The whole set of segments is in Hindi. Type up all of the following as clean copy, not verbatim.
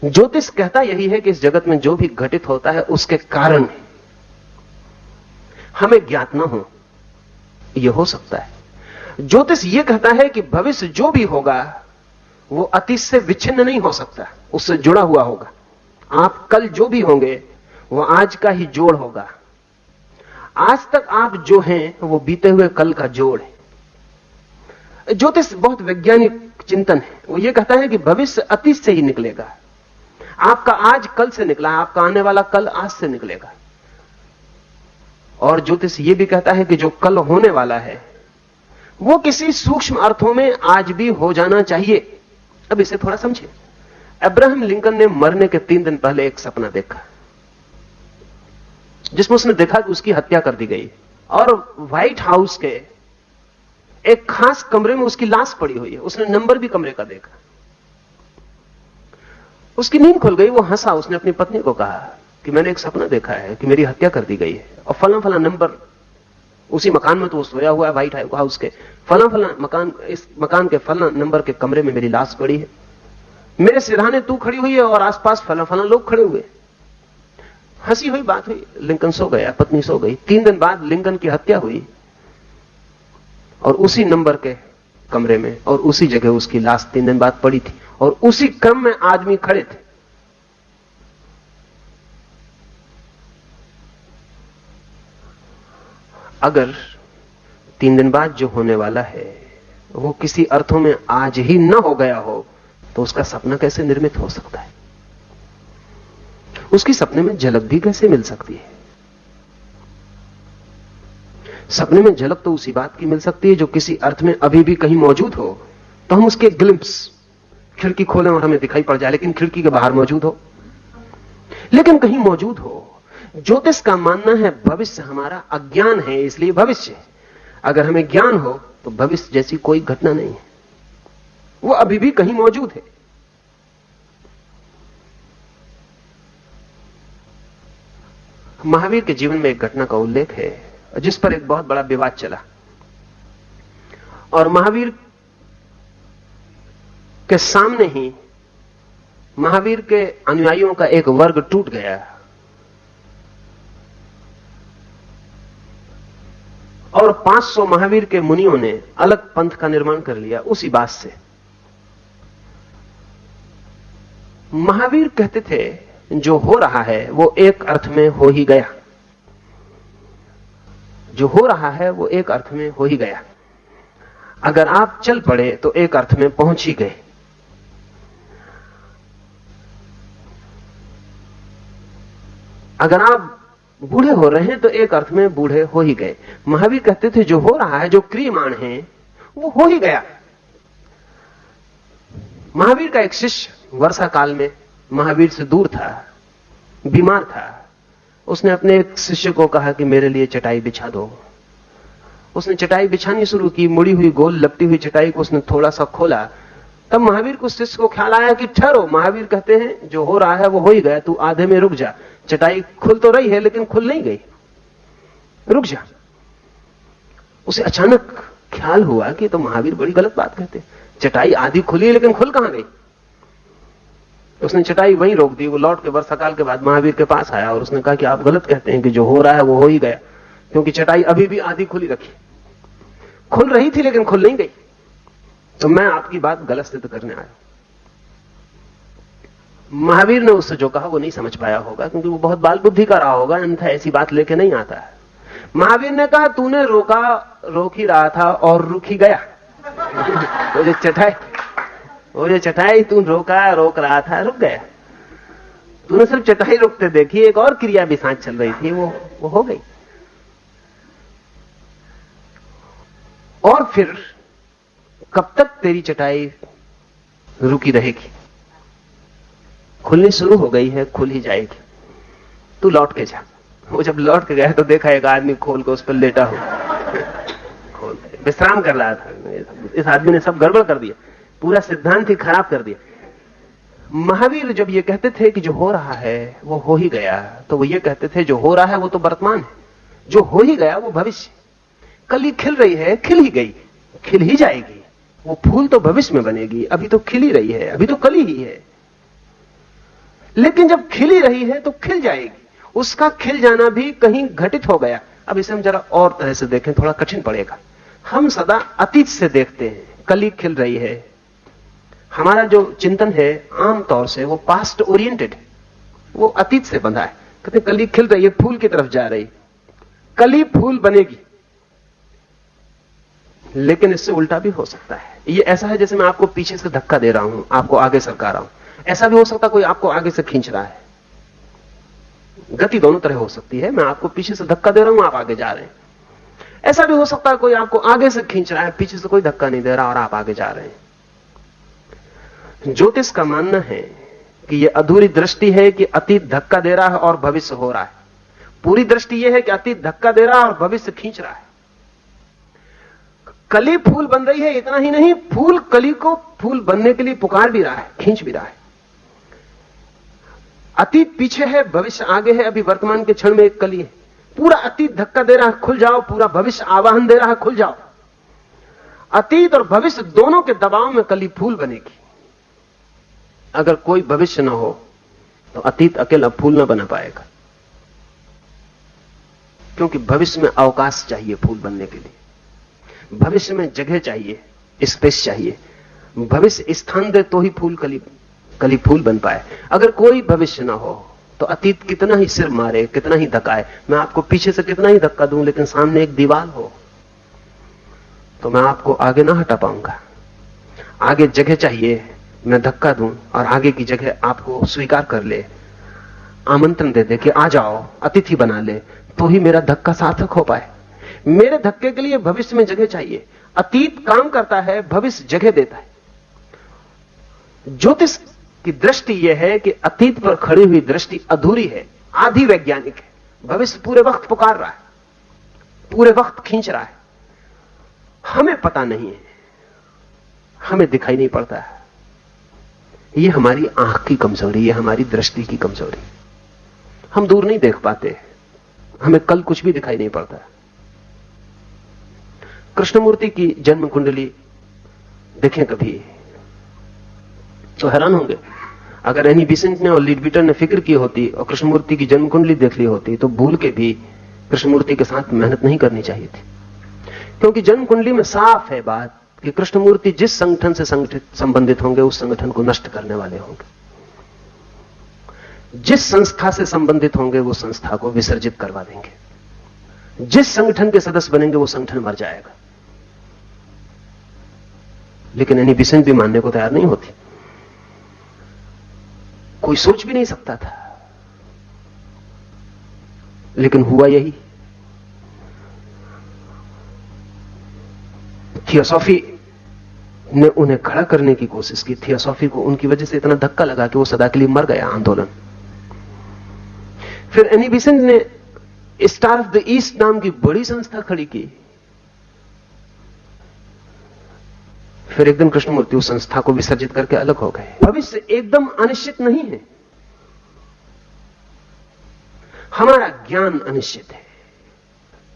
ज्योतिष कहता यही है कि इस जगत में जो भी घटित होता है उसके कारण हमें ज्ञात न हो, यह हो सकता है। ज्योतिष यह कहता है कि भविष्य जो भी होगा वो अतीत से विच्छिन्न नहीं हो सकता, उससे जुड़ा हुआ होगा। आप कल जो भी होंगे वो आज का ही जोड़ होगा। आज तक आप जो हैं वो बीते हुए कल का जोड़ है। ज्योतिष बहुत वैज्ञानिक चिंतन है। वो ये कहता है कि भविष्य अतीत से ही निकलेगा। आपका आज कल से निकला, आपका आने वाला कल आज से निकलेगा। और ज्योतिष ये भी कहता है कि जो कल होने वाला है वो किसी सूक्ष्म अर्थों में आज भी हो जाना चाहिए। अब इसे थोड़ा समझिए। अब्राहम लिंकन ने मरने के 3 दिन पहले एक सपना देखा जिसमें उसने देखा कि उसकी हत्या कर दी गई और व्हाइट हाउस के एक खास कमरे में उसकी लाश पड़ी हुई है। उसने नंबर भी कमरे का देखा। उसकी नींद खुल गई, वो हंसा। उसने अपनी पत्नी को कहा कि मैंने एक सपना देखा है कि मेरी हत्या कर दी गई है और फला फला नंबर, उसी मकान में तो वो सोया हुआ है व्हाइट हाउस के, फला फला मकान, इस मकान के फला नंबर के कमरे में मेरी लाश पड़ी है, मेरे सिरहाने तू खड़ी हुई है और आसपास फला फला लोग खड़े हुए। हंसी हुई बात हुई। लिंकन सो गया, पत्नी सो गई। 3 दिन बाद लिंकन की हत्या हुई और उसी नंबर के कमरे में और उसी जगह उसकी लाश 3 दिन बाद पड़ी थी और उसी क्रम में आदमी खड़े थे। अगर 3 दिन बाद जो होने वाला है वो किसी अर्थों में आज ही न हो गया हो तो उसका सपना कैसे निर्मित हो सकता है? उसकी सपने में झलक भी कैसे मिल सकती है? सपने में झलक तो उसी बात की मिल सकती है जो किसी अर्थ में अभी भी कहीं मौजूद हो, तो हम उसके ग्लिम्प्स, खिड़की खोलें और हमें दिखाई पड़ जाए लेकिन खिड़की के बाहर मौजूद हो, लेकिन कहीं मौजूद हो। ज्योतिष का मानना है भविष्य हमारा अज्ञान है, इसलिए भविष्य। अगर हमें ज्ञान हो तो भविष्य जैसी कोई घटना नहीं है, वो अभी भी कहीं मौजूद है। महावीर के जीवन में एक घटना का उल्लेख है जिस पर एक बहुत बड़ा विवाद चला और महावीर के सामने ही महावीर के अनुयायियों का एक वर्ग टूट गया और 500 महावीर के मुनियों ने अलग पंथ का निर्माण कर लिया उसी बात से। महावीर कहते थे जो हो रहा है वो एक अर्थ में हो ही गया, जो हो रहा है वो एक अर्थ में हो ही गया। अगर आप चल पड़े तो एक अर्थ में पहुंच ही गए। अगर आप बूढ़े हो रहे हैं तो एक अर्थ में बूढ़े हो ही गए। महावीर कहते थे जो हो रहा है, जो क्रियमाण है वो हो ही गया। महावीर का एक शिष्य वर्षा काल में महावीर से दूर था, बीमार था। उसने अपने एक शिष्य को कहा कि मेरे लिए चटाई बिछा दो। उसने चटाई बिछानी शुरू की, मुड़ी हुई गोल लपटी हुई चटाई को उसने थोड़ा सा खोला। तब महावीर को शिष्य को ख्याल आया कि ठहरो, महावीर कहते हैं जो हो रहा है वो हो ही गया, तू आधे में रुक जा। चटाई खुल तो रही है लेकिन खुल नहीं गई, रुक जा। उसे अचानक ख्याल हुआ कि तो महावीर बड़ी गलत बात कहते, चटाई आधी खुली है लेकिन खुल कहां गई। उसने चटाई वहीं रोक दी। वो लौट के वर्षाकाल के बाद महावीर के पास आया और उसने कहा कि आप गलत कहते हैं कि जो हो रहा है वो हो ही गया, क्योंकि चटाई अभी भी आधी खुली रखी, खुल रही थी लेकिन खुल नहीं गई। तो मैं आपकी बात गलत सिद्ध करने आया। महावीर ने उससे जो कहा वो नहीं समझ पाया होगा क्योंकि वो बहुत बाल बुद्धि का रहा होगा, अन्यथा ऐसी बात लेके नहीं आता है। महावीर ने कहा तूने रोका, रोक ही रहा था और रुक ही गया। वो जो चटाई तू रोक रहा था, रुक गया। तूने सिर्फ चटाई रोकते देखी, एक और क्रिया भी साथ चल रही थी, वो हो गई। और फिर कब तक तेरी चटाई रुकी रहेगी? खुलनी शुरू हो गई है, खुल ही जाएगी, तू लौट के जा। वो जब लौट के गया तो देखा एक आदमी खोल के उस पर लेटा हो, खोल विश्राम कर रहा था। इस आदमी ने सब गड़बड़ कर दिया, पूरा सिद्धांत ही खराब कर दिया। महावीर जब ये कहते थे कि जो हो रहा है वो हो ही गया, तो वो ये कहते थे जो हो रहा है वो तो वर्तमान है, जो हो ही गया वो भविष्य। कली खिल रही है, खिल ही गई, खिल ही जाएगी। वो फूल तो भविष्य में बनेगी, अभी तो खिल ही रही है, अभी तो कली ही है। लेकिन जब खिली रही है तो खिल जाएगी। उसका खिल जाना भी कहीं घटित हो गया। अब इसे हम जरा और तरह से देखें, थोड़ा कठिन पड़ेगा। हम सदा अतीत से देखते हैं, कली खिल रही है। हमारा जो चिंतन है आमतौर से वो पास्ट ओरिएंटेड है, वो अतीत से बंधा है। कहते कली खिल रही है, फूल की तरफ जा रही, कली फूल बनेगी। लेकिन इससे उल्टा भी हो सकता है। ये ऐसा है जैसे मैं आपको पीछे से धक्का दे रहा हूं, आपको आगे सरका रहा हूं। ऐसा भी हो सकता है कोई आपको आगे से खींच रहा है। गति दोनों तरह हो सकती है। मैं आपको पीछे से धक्का दे रहा हूं, आप आगे जा रहे हैं। ऐसा भी हो सकता है कोई आपको आगे से खींच रहा है, पीछे से कोई धक्का नहीं दे रहा और आप आगे जा रहे हैं। ज्योतिष का मानना है कि यह अधूरी दृष्टि है कि अतीत धक्का दे रहा है और भविष्य हो रहा है। पूरी दृष्टि यह है कि अतीत धक्का दे रहा है और भविष्य खींच रहा है। कली फूल बन रही है, इतना ही नहीं, फूल कली को फूल बनने के लिए पुकार भी रहा है, खींच भी रहा है। अतीत पीछे है, भविष्य आगे है। अभी वर्तमान के क्षण में एक कली है, पूरा अतीत धक्का दे रहा है, खुल जाओ। पूरा भविष्य आवाहन दे रहा है, खुल जाओ। अतीत और भविष्य दोनों के दबाव में कली फूल बनेगी। अगर कोई भविष्य ना हो तो अतीत अकेला फूल ना बना पाएगा, क्योंकि भविष्य में अवकाश चाहिए फूल बनने के लिए। भविष्य में जगह चाहिए, स्पेस चाहिए। भविष्य स्थान दे तो ही फूल कली फूल बन पाए। अगर कोई भविष्य ना हो तो अतीत कितना ही सिर मारे, कितना ही धक्काए, मैं आपको पीछे से कितना ही धक्का दूं, लेकिन सामने एक दीवार हो तो मैं आपको आगे ना हटा पाऊंगा। आगे जगह चाहिए, मैं धक्का दूं और आगे की जगह आपको स्वीकार कर ले, आमंत्रण दे दे कि आ जाओ, अतिथि बना ले, तो ही मेरा धक्का सार्थक हो पाए। मेरे धक्के के लिए भविष्य में जगह चाहिए। अतीत काम करता है, भविष्य जगह देता है। ज्योतिष की दृष्टि यह है कि अतीत पर खड़ी हुई दृष्टि अधूरी है, आधी वैज्ञानिक है। भविष्य पूरे वक्त पुकार रहा है, पूरे वक्त खींच रहा है। हमें पता नहीं है, हमें दिखाई नहीं पड़ता है। यह हमारी आंख की कमजोरी, यह हमारी दृष्टि की कमजोरी। हम दूर नहीं देख पाते, हमें कल कुछ भी दिखाई नहीं पड़ता। कृष्णमूर्ति की जन्म कुंडली देखें कभी तो हैरान होंगे। अगर एनी बिसेंट ने और लीडबीटर ने फिक्र की होती और कृष्णमूर्ति की जन्म कुंडली देख ली होती तो भूल के भी कृष्णमूर्ति के साथ मेहनत नहीं करनी चाहिए थी, क्योंकि जन्म कुंडली में साफ है बात कि कृष्णमूर्ति जिस संगठन से संबंधित होंगे उस संगठन को नष्ट करने वाले होंगे। जिस संस्था से संबंधित होंगे वो संस्था को विसर्जित करवा देंगे। जिस संगठन के सदस्य बनेंगे वो संगठन मर जाएगा। लेकिन एनी बिसेंट भी मानने को तैयार नहीं होती। कोई सोच भी नहीं सकता था, लेकिन हुआ यही। थियोसॉफी ने उन्हें खड़ा करने की कोशिश की। थियोसॉफी को उनकी वजह से इतना धक्का लगा कि वो सदा के लिए मर गया आंदोलन। फिर एनी बिसेंट ने स्टार ऑफ द ईस्ट नाम की बड़ी संस्था खड़ी की। फिर एकदम कृष्णमूर्ति उस संस्था को विसर्जित करके अलग हो गए। भविष्य एकदम अनिश्चित नहीं है, हमारा ज्ञान अनिश्चित है,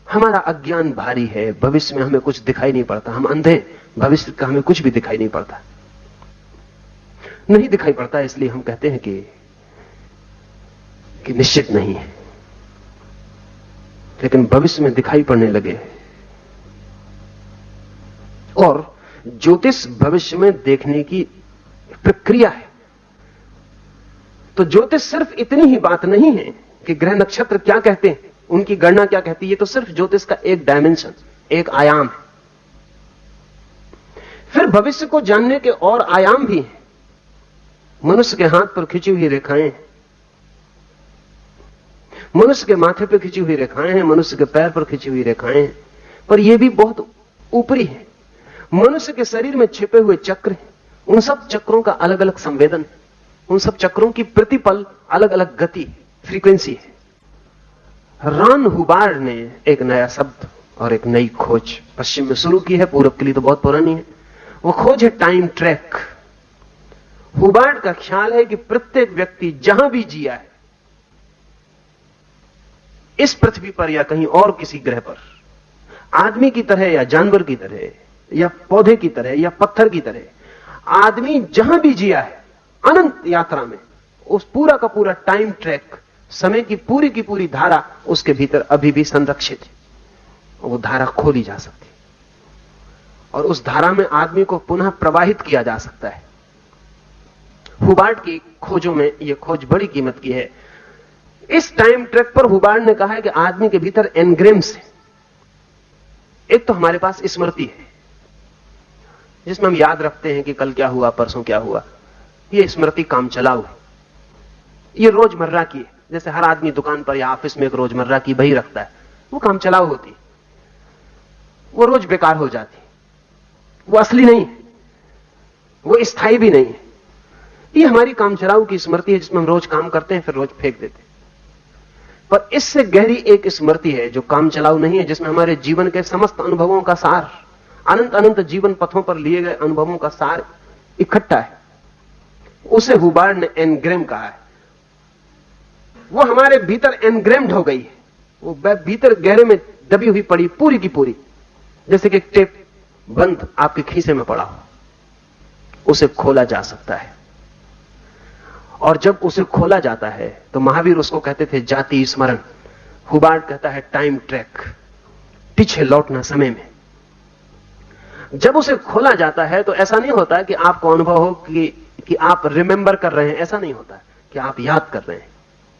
हमारा अज्ञान भारी है। भविष्य में हमें कुछ दिखाई नहीं पड़ता, हम अंधे, भविष्य का हमें कुछ भी दिखाई नहीं पड़ता। नहीं दिखाई पड़ता इसलिए हम कहते हैं कि निश्चित नहीं है, लेकिन भविष्य में दिखाई पड़ने लगे। और ज्योतिष भविष्य में देखने की प्रक्रिया है। तो ज्योतिष सिर्फ इतनी ही बात नहीं है कि ग्रह नक्षत्र क्या कहते हैं, उनकी गणना क्या कहती है। ये तो सिर्फ ज्योतिष का एक डायमेंशन, एक आयाम है। फिर भविष्य को जानने के और आयाम भी हैं। मनुष्य के हाथ पर खिंची हुई रेखाएं, मनुष्य के माथे पर खिंची हुई रेखाएं हैं, मनुष्य के पैर पर खिंची हुई रेखाएं हैं, पर यह भी बहुत ऊपरी है। मनुष्य के शरीर में छिपे हुए चक्र हैं, उन सब चक्रों का अलग अलग संवेदन, उन सब चक्रों की प्रतिपल अलग अलग गति, फ्रीक्वेंसी है। रॉन हुबार्ड ने एक नया शब्द और एक नई खोज पश्चिम में शुरू की है, पूरब के लिए तो बहुत पुरानी है। वो खोज है टाइम ट्रैक। हुबार्ड का ख्याल है कि प्रत्येक व्यक्ति जहां भी जिया है, इस पृथ्वी पर या कहीं और किसी ग्रह पर, आदमी की तरह या जानवर की तरह या पौधे की तरह या पत्थर की तरह, आदमी जहां भी जिया है अनंत यात्रा में, उस पूरा का पूरा टाइम ट्रैक, समय की पूरी धारा उसके भीतर अभी भी संरक्षित है। वो धारा खोली जा सकती है और उस धारा में आदमी को पुनः प्रवाहित किया जा सकता है। हुबार्ट की खोजों में यह खोज बड़ी कीमत की है। इस टाइम ट्रैक पर हुबार्ट ने कहा है कि आदमी के भीतर एनग्रेम्स है। एक तो हमारे पास स्मृति है जिसमें हम याद रखते हैं कि कल क्या हुआ, परसों क्या हुआ। यह स्मृति काम चलाऊ है, यह रोजमर्रा की है। जैसे हर आदमी दुकान पर या ऑफिस में एक रोजमर्रा की बही रखता है, वो काम चलाऊ होती है, वो रोज बेकार हो जाती है, वो असली नहीं है, वो स्थायी भी नहीं है। ये हमारी काम चलाऊ की स्मृति है जिसमें हम रोज काम करते हैं फिर रोज फेंक देते हैं। पर इससे गहरी एक स्मृति है जो काम चलाऊ नहीं है, जिसमें हमारे जीवन के समस्त अनुभवों का सार, अनंत अनंत जीवन पथों पर लिए गए अनुभवों का सार इकट्ठा है। उसे हुबार्ट ने एनग्रेम कहा है। वो हमारे भीतर एनग्रेम्ड हो गई है, वो भीतर गहरे में दबी हुई पड़ी पूरी की पूरी, जैसे कि टेप बंद आपके खीसे में पड़ा हो। उसे खोला जा सकता है और जब उसे खोला जाता है तो महावीर उसको कहते थे जाति स्मरण, हुबार्ट कहता है टाइम ट्रैक, पीछे लौटना समय में। जब उसे खोला जाता है तो ऐसा नहीं होता कि आपको अनुभव हो कि आप रिमेंबर कर रहे हैं, ऐसा नहीं होता कि आप याद कर रहे हैं,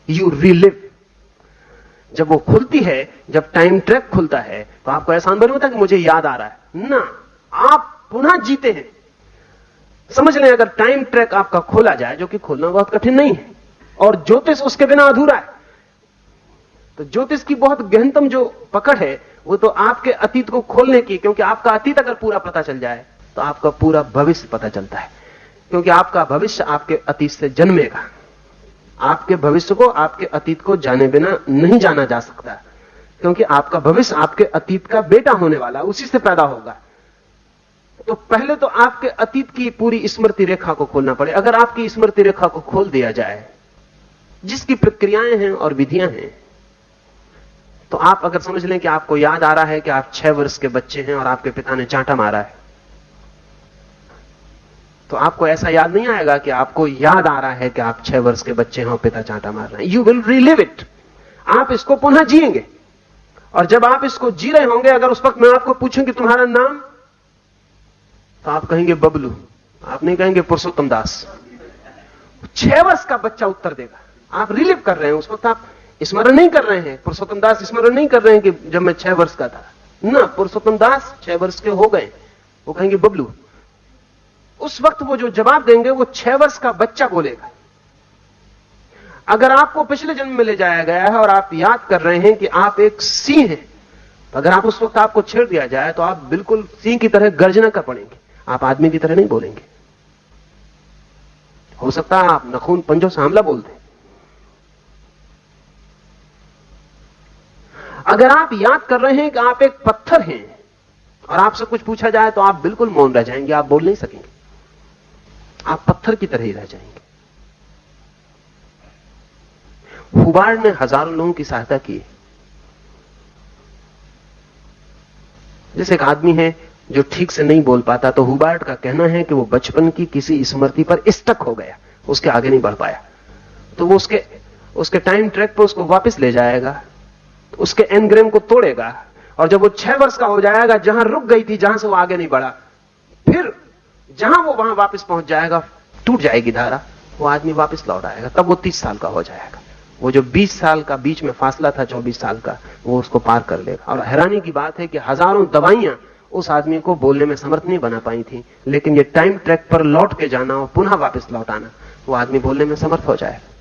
यू रिलिव। जब वो खुलती है, जब टाइम ट्रैक खुलता है तो आपको ऐसा अनुभव नहीं होता कि मुझे याद आ रहा है ना, आप पुनः जीते हैं। समझ लें अगर टाइम ट्रैक आपका खोला जाए, जो कि खोलना बहुत कठिन नहीं है, और ज्योतिष उसके बिना अधूरा है, तो ज्योतिष की बहुत गहनतम जो पकड़ है वो तो आपके अतीत को खोलने की, क्योंकि आपका अतीत अगर पूरा पता चल जाए तो आपका पूरा भविष्य पता चलता है, क्योंकि आपका भविष्य आपके अतीत से जन्मेगा। आपके भविष्य को आपके अतीत को जाने बिना नहीं जाना जा सकता, क्योंकि आपका भविष्य आपके अतीत का बेटा होने वाला, उसी से पैदा होगा। तो पहले तो आपके अतीत की पूरी स्मृति रेखा को खोलना पड़े। अगर आपकी स्मृति रेखा को खोल दिया जाए, जिसकी प्रक्रियाएं हैं और विधियां हैं, तो आप अगर समझ लें कि आपको याद आ रहा है कि आप 6 वर्ष के बच्चे हैं और आपके पिता ने चांटा मारा है, तो आपको ऐसा याद नहीं आएगा कि आपको याद आ रहा है कि आप 6 वर्ष के बच्चे हैं और पिता चांटा मार रहे हैं। You will relive it. आप इसको पुनः जिएंगे, और जब आप इसको जी रहे होंगे, अगर उस वक्त मैं आपको पूछूं कि तुम्हारा नाम, तो आप कहेंगे बबलू, आप नहीं कहेंगे पुरुषोत्तम दास। 6 वर्ष का बच्चा उत्तर देगा। आप रिलीव कर रहे हैं, उस वक्त आप स्मरण नहीं कर रहे हैं, पुरुषोत्तम दास स्मरण नहीं कर रहे हैं कि जब मैं 6 वर्ष का था ना, पुरुषोत्तम दास 6 वर्ष के हो गए, वो कहेंगे बबलू। उस वक्त वो जो जवाब देंगे वो 6 वर्ष का बच्चा बोलेगा। अगर आपको पिछले जन्म में ले जाया गया है और आप याद कर रहे हैं कि आप एक सिंह हैं, तो अगर आप उस वक्त आपको छेड़ दिया जाए तो आप बिल्कुल सिंह की तरह गर्जना कर पड़ेंगे, आप आदमी की तरह नहीं बोलेंगे। हो सकता है आप नखून पंजों से हमला बोल दें। अगर आप याद कर रहे हैं कि आप एक पत्थर हैं और आपसे कुछ पूछा जाए तो आप बिल्कुल मौन रह जाएंगे, आप बोल नहीं सकेंगे, आप पत्थर की तरह ही रह जाएंगे। हुबार्ट ने हजारों लोगों की सहायता की। जैसे एक आदमी है जो ठीक से नहीं बोल पाता, तो हुबार्ट का कहना है कि वो बचपन की किसी स्मृति पर स्टक हो गया, उसके आगे नहीं बढ़ पाया, तो वो उसके टाइम ट्रैक पर उसको वापस ले जाएगा, उसके एनग्रेम को तोड़ेगा, और जब वो 6 वर्ष का हो जाएगा, जहां रुक गई थी, जहां से वो आगे नहीं बढ़ा, फिर जहां वो वहां वापस पहुंच जाएगा, टूट जाएगी धारा, वो आदमी वापस लौट आएगा, तब वो 30 साल का हो जाएगा। वो जो 20 साल का बीच में फासला था, 24 साल का, वो उसको पार कर लेगा। और हैरानी की बात है कि हजारों दवाइयां उस आदमी को बोलने में समर्थ नहीं बना पाई थी, लेकिन ये टाइम ट्रैक पर लौट के जाना और पुनः वापस लौट आना, वो आदमी बोलने में समर्थ हो जाएगा।